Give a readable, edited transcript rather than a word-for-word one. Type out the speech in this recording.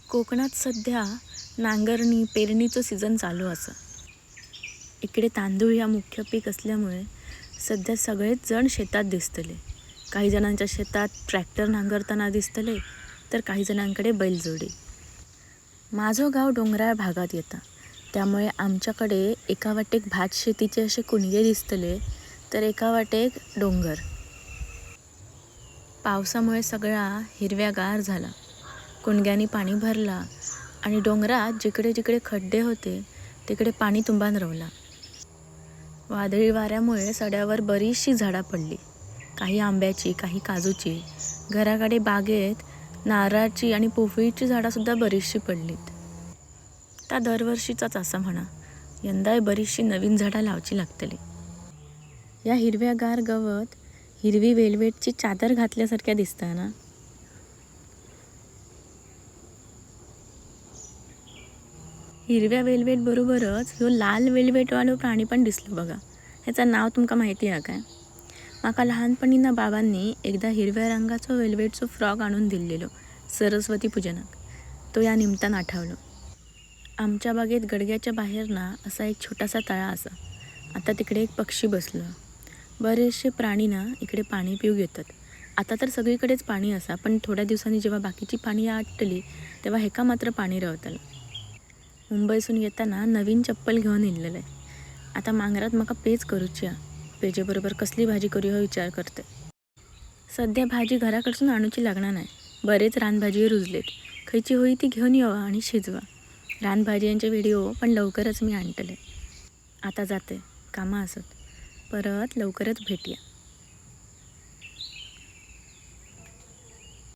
कोकणात सध्या नांगरणी पेरणीचं सीझन चालू असं. इकडे तांदूळ या मुख्य पीक असल्यामुळे सध्या सगळेच जण शेतात दिसतले. काही जणांच्या शेतात ट्रॅक्टर नांगरताना दिसतले तर काही जणांकडे बैलजोडी. माझं गाव डोंगराळ भागात येतं, त्यामुळे आमच्याकडे एका वाटेक भात शेतीचे असे कुणगे दिसतले तर एका वाटेक डोंगर. पावसामुळे सगळा हिरव्यागार झाला, कुणग्यानी पाणी भरला आणि डोंगरात जिकडे जिकडे खड्डे होते तिकडे पाणी तुंबान रवला. वादळी वाऱ्यामुळे सड्यावर बरीचशी झाडं पडली, काही आंब्याची, काही काजूची. घराकडे बागेत नारळाची आणि पोफळीची झाडंसुद्धा बरीचशी पडलीत. त्या दरवर्षीचाच असा म्हणा, यंदाही बरीचशी नवीन झाडं लावची लागतली. या हिरव्यागार गवत हिरवी वेलवेटची चादर घातल्यासारख्या दिसतं ना. हिरव्या वेलवेट बरोबरच ह्यो लाल वेलवेटवालो प्राणी पण दिसलो बघा. ह्याचं नाव तुमका माहिती आहे काय? माका लहानपणी ना बाबांनी एकदा हिरव्या रंगाचा वेलवेटचा फ्रॉक आणून दिलेलो सरस्वती पूजनाक. तो या निमित्तानं आठवलो. आमच्या बागेत गडग्याच्या बाहेर ना असा एक छोटासा तळा असा. आता तिकडे एक पक्षी बसलो. बरेचसे प्राणी ना इकडे पाणी पिऊक येतात. आता तर सगळीकडेच पाणी असा, पण थोड्या दिवसांनी जेव्हा बाकीची पाणी आटली तेव्हा हेका मात्र पाणी रवतलं. मुंबईसून येताना नवीन चप्पल घेऊन इल्लेलं आहे. आता मांगरात माका पेज करूची. पेजेबरोबर कसली भाजी करू हा विचार करते. सध्या भाजी घराकडसून आणूची लागणार नाही. बरेच रानभाजी रुजलेत. खयची होई ती घेऊन येवा आणि शिजवा. रानभाज्यांचे व्हिडिओ पण लवकरच मी आणतले. आता जाते, कामं असत. परत लवकरच भेटूया.